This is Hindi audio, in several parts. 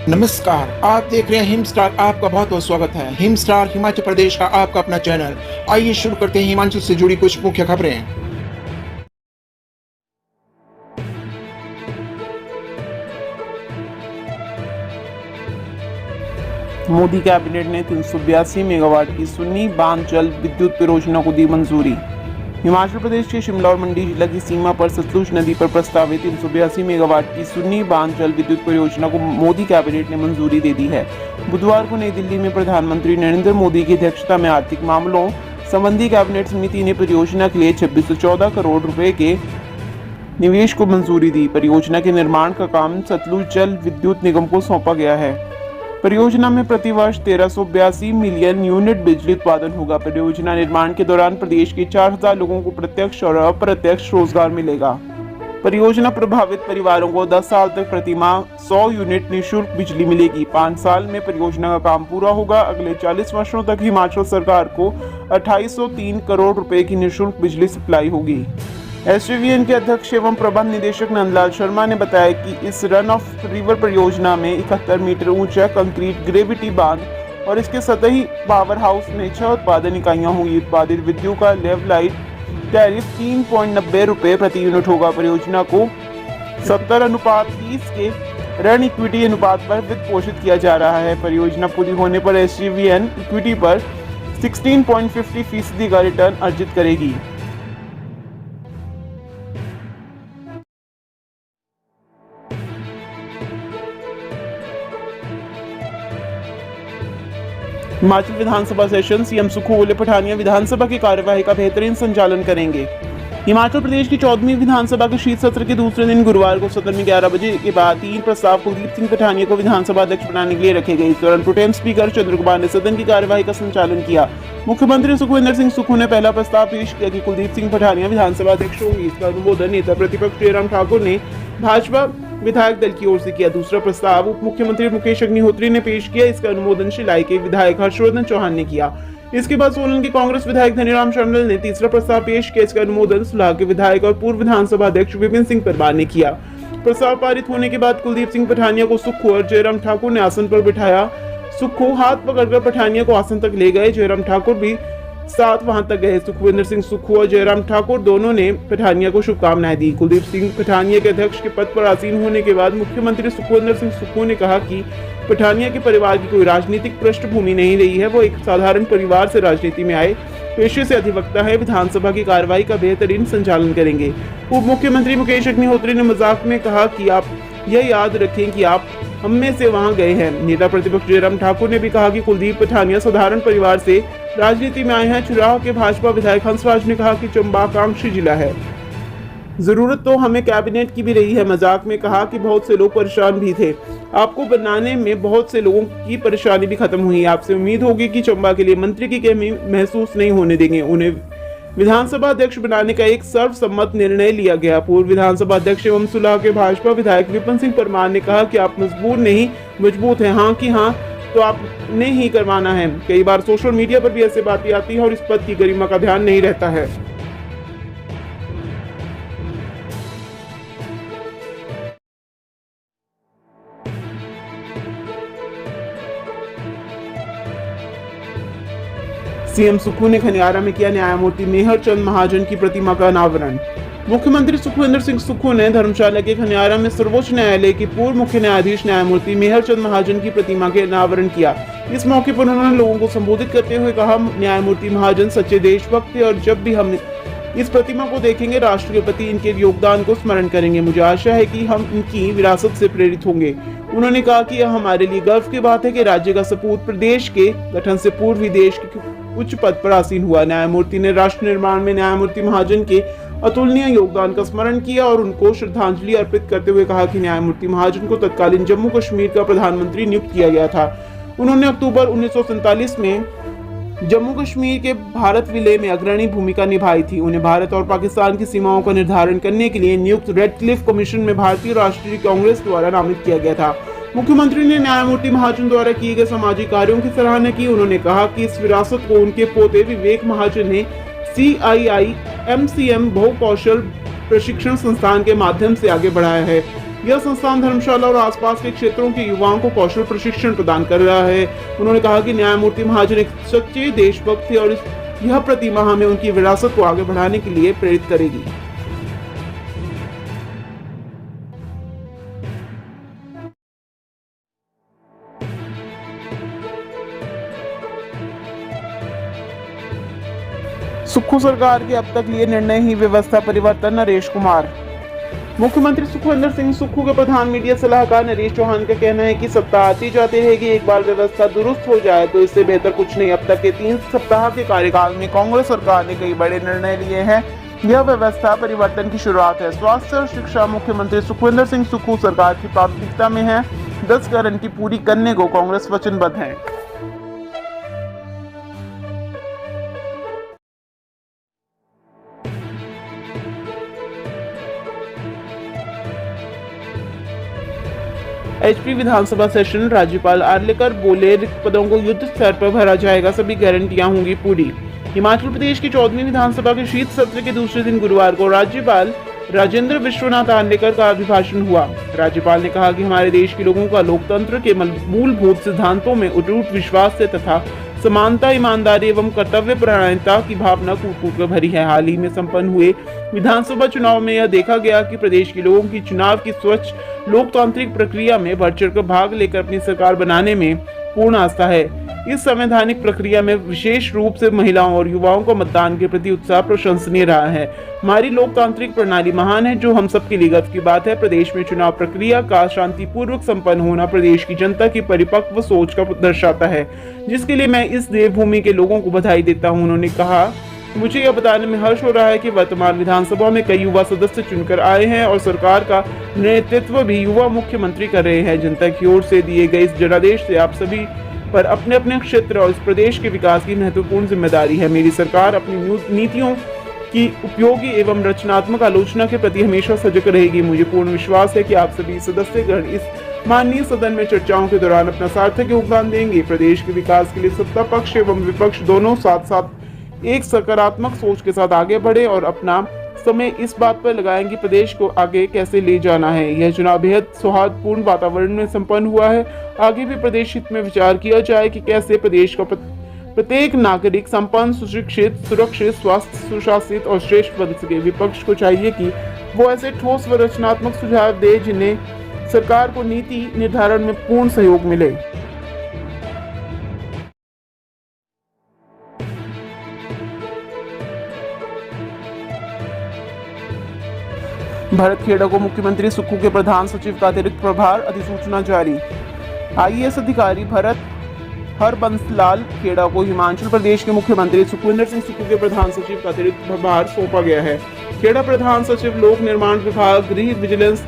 नमस्कार, आप देख रहे हैं हिम स्टार। आपका बहुत बहुत स्वागत है। हिम स्टार हिमाचल प्रदेश का आपका अपना चैनल। आइए शुरू करते हैं हिमाचल से जुड़ी कुछ मुख्य खबरें। मोदी कैबिनेट ने 382 मेगावाट की सुन्नी बांध जल विद्युत परियोजना को दी मंजूरी। हिमाचल प्रदेश के शिमला और मंडी जिला की सीमा पर सतलुज नदी पर प्रस्तावित 382 मेगावाट की सुन्नी बांध जल विद्युत परियोजना को मोदी कैबिनेट ने मंजूरी दे दी है। बुधवार को नई दिल्ली में प्रधानमंत्री नरेंद्र मोदी की अध्यक्षता में आर्थिक मामलों संबंधी कैबिनेट समिति ने परियोजना के लिए 2614 करोड़ रुपए के निवेश को मंजूरी दी। परियोजना के निर्माण का काम सतलुज जल विद्युत निगम को सौंपा गया है। परियोजना में प्रतिवर्ष 1382 मिलियन यूनिट बिजली उत्पादन होगा। परियोजना निर्माण के दौरान प्रदेश के 4000 लोगों को प्रत्यक्ष और अप्रत्यक्ष रोजगार मिलेगा। परियोजना प्रभावित परिवारों को 10 साल तक प्रति माह 100 यूनिट निःशुल्क बिजली मिलेगी। 5 साल में परियोजना का काम पूरा होगा। अगले 40 वर्षों तक हिमाचल सरकार को 2803 करोड़ रुपए की निःशुल्क बिजली सप्लाई होगी। एसजेवीएन के अध्यक्ष एवं प्रबंध निदेशक नंदलाल शर्मा ने बताया कि इस रन ऑफ रिवर परियोजना में 71 मीटर ऊंचा कंक्रीट ग्रेविटी बांध और इसके सतही पावर हाउस में 6 उत्पादन इकाइयां होंगी। उत्पादित विद्युत का लेवलाइट टैरिफ 3.90 रुपए प्रति यूनिट होगा। परियोजना को 70:30 के ऋण इक्विटी अनुपात पर वित्त पोषित किया जा रहा है। परियोजना पूरी होने पर एसजेवीएन इक्विटी पर 16.50% का रिटर्न अर्जित करेगी। हिमाचल विधानसभा सेशन सीएम सुखविंदर पठानिया विधानसभा की कार्यवाही का बेहतरीन संचालन करेंगे। हिमाचल प्रदेश की 14वीं विधानसभा के शीत सत्र के दूसरे दिन गुरुवार को सदन में 11 बजे के बाद 3 प्रस्ताव कुलदीप सिंह पठानिया को विधानसभा अध्यक्ष बनाने के लिए रखे गए। इस दौरान प्रोटेम स्पीकर चंद्र कुमार ने सदन की कार्यवाही का संचालन किया। मुख्यमंत्री सुखविंदर सिंह सुक्खू ने पहला प्रस्ताव पेश किया कि कुलदीप सिंह पठानिया विधानसभा अध्यक्ष होंगे। इसका अनुमोदन नेता प्रतिपक्ष जयराम ठाकुर ने भाजपा विधायक दल की ओर से किया। दूसरा प्रस्ताव उप मुख्यमंत्री मुकेश अग्निहोत्री ने पेश किया। इसका अनुमोदन शिलाई के विधायक हर्षवर्धन चौहान ने किया। इसके बाद सोलन के कांग्रेस विधायक धनीराम शांडिल ने तीसरा प्रस्ताव पेश किया। इसका अनुमोदन सुलाह के विधायक और पूर्व विधानसभा अध्यक्ष विपिन सिंह परमार ने किया। प्रस्ताव पारित होने के बाद कुलदीप सिंह पठानिया को सुक्खू और जयराम ठाकुर ने आसन पर बिठाया। सुक्खू हाथ पकड़कर पठानिया को आसन तक ले गए। जयराम ठाकुर भी साथ वहां तक गए। सुखविंदर सिंह सुक्खू और जयराम ठाकुर दोनों ने पठानिया को शुभकामनाएं दी। कुलदीप सिंह पठानिया के अध्यक्ष के पद पर आसीन होने के बाद मुख्यमंत्री सुखविंदर सिंह सुक्खू ने कहा कि पठानिया के परिवार की कोई राजनीतिक पृष्ठभूमि नहीं रही है। वो एक साधारण परिवार से राजनीति में आए पेशे से अधिवक्ता है। विधानसभा की कार्यवाही का बेहतरीन संचालन करेंगे। उप मुख्यमंत्री मुकेश अग्निहोत्री ने मजाक में कहा कि आप यह याद रखें कि आप हम में से वहां गए हैं। नेता प्रतिपक्ष जयराम ठाकुर ने भी कहा कि कुलदीप पठानिया साधारण परिवार से राजनीति में आए हैं। चुराह के भाजपा विधायक हंसराज ने कहा कि चंबा आकांक्षी जिला है, जरूरत तो हमें कैबिनेट की भी रही है। मजाक में कहा कि बहुत से लोग परेशान भी थे। आपको बनाने में बहुत से लोगों की परेशानी भी खत्म हुई। आपसे उम्मीद होगी कि चंबा के लिए मंत्री की कमी महसूस नहीं होने देंगे। उन्हें विधानसभा अध्यक्ष बनाने का एक सर्वसम्मत निर्णय लिया गया। पूर्व विधानसभा अध्यक्ष एवं सुलाह के भाजपा विधायक विपिन सिंह परमार ने कहा कि आप मजबूर नहीं मजबूत हैं। हाँ कि हाँ तो आपने ही करवाना है। कई बार सोशल मीडिया पर भी ऐसी बातें आती हैं और इस पद की गरिमा का ध्यान नहीं रहता है। सीएम सुक्खू ने खनियारा में किया न्यायमूर्ति मेहर चंद महाजन की प्रतिमा का अनावरण। मुख्यमंत्री सुखविंदर सिंह सुक्खू ने धर्मशाला के खनियारा में सर्वोच्च न्यायालय के पूर्व मुख्य न्यायाधीश न्यायमूर्ति मेहर चंद महाजन की प्रतिमा के अनावरण किया। इस मौके पर उन्होंने लोगों को संबोधित करते हुए कहा, न्यायमूर्ति महाजन सच्चे देशभक्त थे और जब भी हम इस प्रतिमा को देखेंगे राष्ट्र के प्रति इनके योगदान को स्मरण करेंगे। मुझे आशा है कि हम इनकी विरासत से प्रेरित होंगे। उन्होंने कहा कि यह हमारे लिए गर्व की बात है कि राज्य का सपूत प्रदेश के गठन से पूर्व ही देश के उच्च पद पर आसीन हुआ। न्यायमूर्ति ने राष्ट्र निर्माण में न्यायमूर्ति महाजन के अतुलनीय योगदान का स्मरण किया और उनको श्रद्धांजलि अर्पित करते हुए कहा कि न्यायमूर्ति महाजन को तत्कालीन जम्मू कश्मीर का प्रधानमंत्री नियुक्त किया गया था। उन्होंने अक्टूबर 1947 में जम्मू कश्मीर के भारत विलय में अग्रणी भूमिका निभाई थी। उन्हें भारत और पाकिस्तान की सीमाओं का निर्धारण करने के लिए नियुक्त रेडक्लिफ कमीशन में भारतीय राष्ट्रीय कांग्रेस द्वारा नामित किया गया था। मुख्यमंत्री ने न्यायमूर्ति महाजन द्वारा किए गए सामाजिक कार्यों की सराहना की। उन्होंने कहा कि इस विरासत को उनके पोते विवेक महाजन ने CII MCM बहु कौशल प्रशिक्षण संस्थान के माध्यम से आगे बढ़ाया है। यह संस्थान धर्मशाला और आसपास के क्षेत्रों के युवाओं को कौशल प्रशिक्षण प्रदान कर रहा है। उन्होंने कहा कि न्यायमूर्ति महाजन एक सच्चे देशभक्त थे और यह प्रतिमा हमें उनकी विरासत को आगे बढ़ाने के लिए प्रेरित करेगी। सुक्खू सरकार के अब तक लिए निर्णय ही व्यवस्था परिवर्तन, नरेश कुमार। मुख्यमंत्री सुखविंदर सिंह सुक्खू के प्रधान मीडिया सलाहकार नरेश चौहान का कहना है कि सत्ता आती जाती है कि एक बार व्यवस्था दुरुस्त हो जाए तो इससे बेहतर कुछ नहीं। अब तक के 3 सप्ताह के कार्यकाल में कांग्रेस सरकार ने कई बड़े निर्णय लिए हैं। यह व्यवस्था परिवर्तन की शुरुआत है। स्वास्थ्य और शिक्षा मुख्यमंत्री सुखविंदर सिंह सुक्खू सरकार की प्राथमिकता में है। 10 गारंटी पूरी करने को कांग्रेस वचनबद्ध है। एचपी विधानसभा सेशन, राज्यपाल आर्लेकर बोले रिक्त पदों को युद्ध स्तर पर भरा जाएगा, सभी गारंटियां होंगी पूरी। हिमाचल प्रदेश की 14वीं विधानसभा के शीत सत्र के दूसरे दिन गुरुवार को राज्यपाल राजेंद्र विश्वनाथ आर्लेकर का अभिभाषण हुआ। राज्यपाल ने कहा कि हमारे देश के लोगों का लोकतंत्र के मूलभूत सिद्धांतों में अटूट विश्वास से तथा समानता, ईमानदारी एवं कर्तव्य परायणता की भावना कूट-कूट कर भरी है। हाल ही में संपन्न हुए विधानसभा चुनाव में यह देखा गया कि प्रदेश के लोगों की चुनाव की स्वच्छ लोकतांत्रिक प्रक्रिया में बढ़-चढ़कर भाग लेकर अपनी सरकार बनाने में पूर्ण आस्था है। इस संवैधानिक प्रक्रिया में विशेष रूप से महिलाओं और युवाओं का मतदान के प्रति उत्साह प्रशंसनीय रहा है। हमारी लोकतांत्रिक प्रणाली महान है, जो हम सबके लिए गर्व की बात है। प्रदेश में चुनाव प्रक्रिया का शांतिपूर्वक संपन्न होना प्रदेश की जनता की परिपक्व सोच का दर्शाता है, जिसके लिए मैं इस देवभूमि के लोगों को बधाई देता हूं। उन्होंने कहा, मुझे यह बताने में हर्ष हो रहा है कि वर्तमान विधानसभा में कई युवा सदस्य चुनकर आए हैं और सरकार का नेतृत्व भी युवा मुख्यमंत्री कर रहे हैं। जनता की ओर से दिए गए इस जनादेश से आप सभी पर अपने अपने क्षेत्र और इस प्रदेश के विकास की महत्वपूर्ण जिम्मेदारी है। मेरी सरकार अपनी नीतियों की उपयोगी एवं रचनात्मक आलोचना के प्रति हमेशा सजग रहेगी। मुझे पूर्ण विश्वास है कि आप सभी सदस्यगण इस माननीय सदन में चर्चाओं के दौरान अपना सार्थक योगदान देंगे। प्रदेश के विकास के लिए सत्ता पक्ष एवं विपक्ष दोनों साथ साथ एक सकारात्मक सोच के साथ आगे बढ़े और अपना समय इस बात पर लगाएं कि प्रदेश को आगे कैसे ले जाना है। यह चुनाव बेहद सौहार्दपूर्ण वातावरण में संपन्न हुआ है। आगे भी प्रदेश हित में विचार किया जाए कि कैसे प्रदेश का प्रत्येक नागरिक संपन्न, सुशिक्षित, सुरक्षित, स्वास्थ्य, सुशासित और श्रेष्ठ बन सके। विपक्ष को चाहिए कि वो ऐसे ठोस व रचनात्मक सुझाव दे जिन्हें सरकार को नीति निर्धारण में पूर्ण सहयोग मिले। भरत खेड़ा को मुख्यमंत्री सुक्खू के प्रधान सचिव का अतिरिक्त प्रभार, अधिसूचना जारी। आईएएस अधिकारी भरत हरबंसलाल खेड़ा को हिमाचल प्रदेश के मुख्यमंत्री सुखविंदर सिंह सुक्खू के प्रधान सचिव का अतिरिक्त प्रभार सौंपा गया है। खेड़ा प्रधान सचिव लोक निर्माण विभाग, गृह विजिलेंस,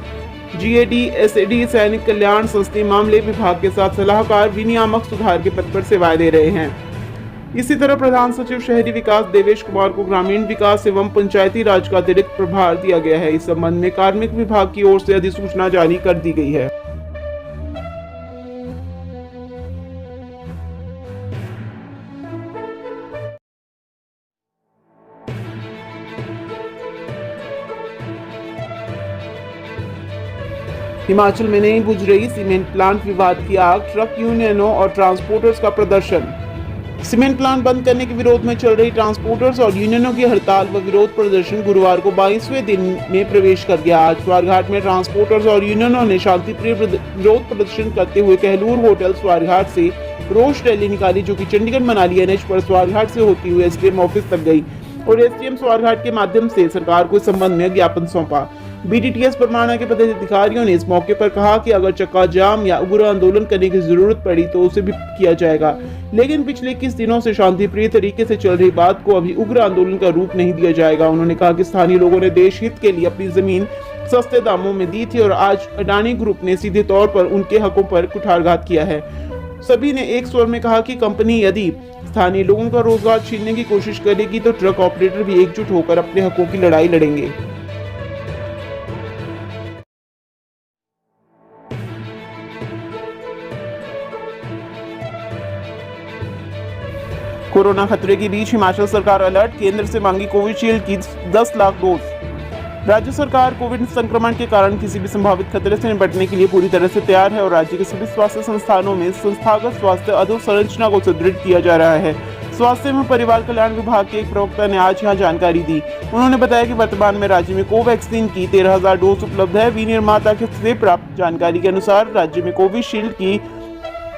जीएडी, एसएडी, सैनिक कल्याण, संसदीय मामले विभाग के साथ सलाहकार, विनियामक सुधार के पद पर सेवाएं दे रहे हैं। इसी तरह प्रधान सचिव शहरी विकास देवेश कुमार को ग्रामीण विकास एवं पंचायती राज का अतिरिक्त प्रभार दिया गया है। इस संबंध में कार्मिक विभाग की ओर से अधिसूचना जारी कर दी गई है। हिमाचल में नहीं बुझ रही सीमेंट प्लांट विवाद की आग, ट्रक यूनियनों और ट्रांसपोर्टर्स का प्रदर्शन। सीमेंट प्लांट बंद करने के विरोध में चल रही ट्रांसपोर्टर्स और यूनियनों की हड़ताल व विरोध प्रदर्शन गुरुवार को 22वें दिन में प्रवेश कर गया। आज स्वारघाट में ट्रांसपोर्टर्स और यूनियनों ने शांतिप्रिय विरोध प्रदर्शन करते हुए कहलूर होटल स्वारघाट से रोष रैली निकाली, जो कि चंडीगढ़ मनाली एनएच पर स्वारघाट से होती हुई एसडीएम ऑफिस तक गई और एसडीएम स्वारघाट के माध्यम से सरकार को इस संबंध में ज्ञापन सौंपा। बीटीटीएस परमाणा के पदाधिकारियों ने इस मौके पर कहा कि अगर चक्का जाम या उग्र आंदोलन करने की जरूरत पड़ी तो उसे भी किया जाएगा, लेकिन पिछले 21 दिनों से शांतिप्रिय तरीके से चल रही बात को अभी उग्र आंदोलन का रूप नहीं दिया जाएगा। उन्होंने कहा कि स्थानीय लोगों ने देश हित के लिए अपनी जमीन सस्ते दामों में दी थी और आज अडानी ग्रुप ने सीधे तौर पर उनके हकों पर कुठारघात किया है। सभी ने एक स्वर में कहा कि कंपनी यदि स्थानीय लोगों का रोजगार छीनने की कोशिश करेगी तो ट्रक ऑपरेटर भी एकजुट होकर अपने हकों की लड़ाई लड़ेंगे। कोरोना खतरे के बीच हिमाचल सरकार अलर्ट, केंद्र से मांगी कोविशील्ड की 10 लाख डोज। राज्य सरकार कोविड संक्रमण के कारण किसी भी संभावित खतरे से निपटने के लिए पूरी तरह से तैयार है और राज्य के सभी स्वास्थ्य संस्थानों में संस्थागत स्वास्थ्य अधोसंरचना को सुदृढ़ किया जा रहा है। स्वास्थ्य एवं परिवार कल्याण विभाग के एक प्रवक्ता ने आज यहां जानकारी दी। उन्होंने बताया कि वर्तमान में राज्य में कोवैक्सीन की 13,000 डोज उपलब्ध है। विनिर्माता से प्राप्त जानकारी के अनुसार राज्य में कोविशील्ड की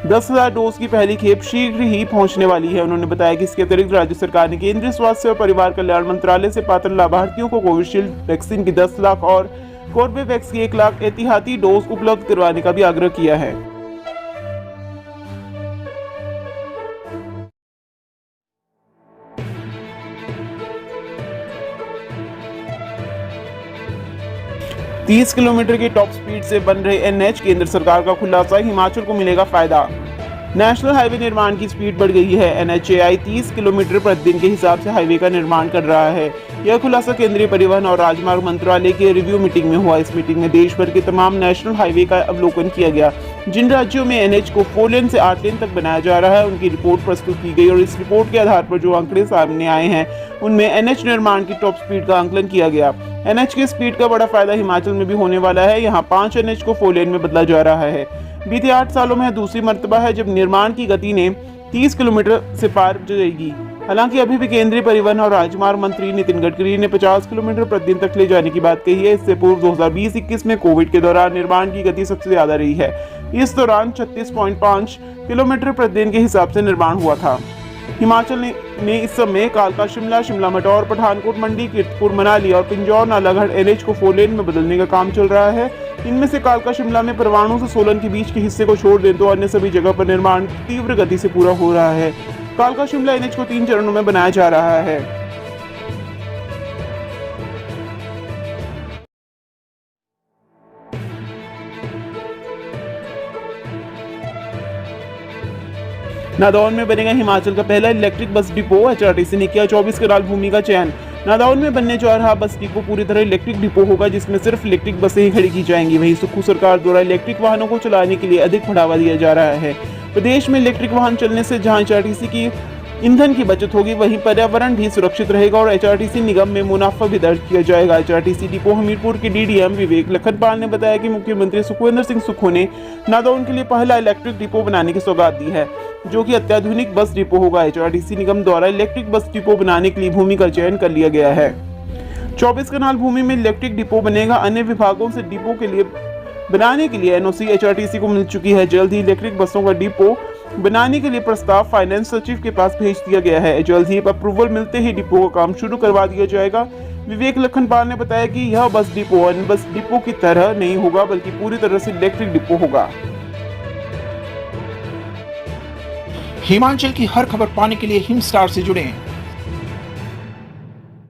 10,000 डोज की पहली खेप शीघ्र ही पहुंचने वाली है। उन्होंने बताया कि इसके अतिरिक्त राज्य सरकार ने केंद्रीय स्वास्थ्य और परिवार कल्याण मंत्रालय से पात्र लाभार्थियों को कोविशील्ड वैक्सीन की 10 लाख और कोर्बेवैक्स की 1 लाख एहतियाती डोज उपलब्ध करवाने का भी आग्रह किया है। तीस किलोमीटर की टॉप स्पीड से बन रहे एनएच, केंद्र सरकार का खुलासा, हिमाचल को मिलेगा फायदा। नेशनल हाईवे निर्माण की स्पीड बढ़ गई है। एनएचएआई 30 किलोमीटर प्रतिदिन के हिसाब से हाईवे का निर्माण कर रहा है। यह खुलासा केंद्रीय परिवहन और राजमार्ग मंत्रालय की रिव्यू मीटिंग में हुआ। इस मीटिंग में देश भर के तमाम नेशनल हाईवे का अवलोकन किया गया। जिन राज्यों में एनएच को 4 लेन से 8 लेन तक बनाया जा रहा है, उनकी रिपोर्ट प्रस्तुत की गई और इस रिपोर्ट के आधार पर जो आंकड़े सामने आए हैं, उनमें एनएच निर्माण की टॉप स्पीड का आंकलन किया गया। एनएच की स्पीड का बड़ा फायदा हिमाचल में भी होने वाला है। यहाँ 5 एनएच को 4 लेन में बदला जा रहा है। बीते 8 सालों में दूसरी मर्तबा है जब निर्माण की गति ने 30 किलोमीटर से पार जाएगी। हालांकि अभी भी केंद्रीय परिवहन और राजमार्ग मंत्री नितिन गडकरी ने 50 किलोमीटर प्रतिदिन तक ले जाने की बात कही है। इससे पूर्व 2020-21 में कोविड के दौरान निर्माण की गति सबसे ज्यादा रही है। इस दौरान 36.5 किलोमीटर प्रतिदिन के हिसाब से निर्माण हुआ था। हिमाचल ने इस समय कालका शिमला, शिमला मटौर, पठानकोट, मंडी, कीरतपुर, मनाली और पिंजौर नालागढ़ एनएच को 4 लेन में बदलने का काम चल रहा है। इनमें से कालका शिमला में परवाणु से सोलन के बीच के हिस्से को छोड़ दें तो अन्य सभी जगह पर निर्माण तीव्र गति से पूरा हो रहा है। कालका शिमला एनएच को 3 चरणों में बनाया जा रहा है। नादौन में बनेगा हिमाचल का पहला इलेक्ट्रिक बस डिपो। एचआरटीसी ने किया 24 कनाल भूमि का चयन। नादौन में बनने जा रहा बस डिपो पूरी तरह इलेक्ट्रिक डिपो होगा, जिसमें सिर्फ इलेक्ट्रिक बसें ही खड़ी की जाएंगी। वहीं सुक्खू सरकार द्वारा इलेक्ट्रिक वाहनों को चलाने के लिए अधिक बढ़ावा दिया जा रहा है। प्रदेश में इलेक्ट्रिक वाहन चलने से जहां एचआरटीसी की ईंधन की बचत होगी, वहीं पर्यावरण भी सुरक्षित रहेगा और एचआरटीसी निगम में मुनाफा भी दर्ज किया जाएगा। एचआरटीसी डिपो हमीरपुर के डीडीएम विवेक लखनपाल ने बताया कि मुख्यमंत्री सुखविंदर सिंह सुक्खू ने नादौन के लिए पहला इलेक्ट्रिक डिपो बनाने की सौगात दी है, जो कि अत्याधुनिक बस डिपो होगा। एचआरटीसी निगम द्वारा इलेक्ट्रिक बस डिपो बनाने के लिए भूमि का चयन कर लिया गया है। 24 कनाल भूमि में इलेक्ट्रिक डिपो बनेगा। अन्य विभागों से डिपो के लिए बनाने के लिए एनओसी एचआरटीसी को मिल चुकी है। जल्द ही इलेक्ट्रिक बसों का डिपो बनाने के लिए प्रस्ताव फाइनेंस सचिव के पास भेज दिया गया है। जल्द ही अप्रूवल मिलते ही डिपो का काम शुरू करवा दिया जाएगा। विवेक लखनपाल ने बताया कि यह बस डिपो अन्य बस डिपो की तरह नहीं होगा, बल्कि पूरी तरह से इलेक्ट्रिक डिपो होगा। हिमाचल की हर खबर पाने के लिए हिम स्टार से जुड़ें।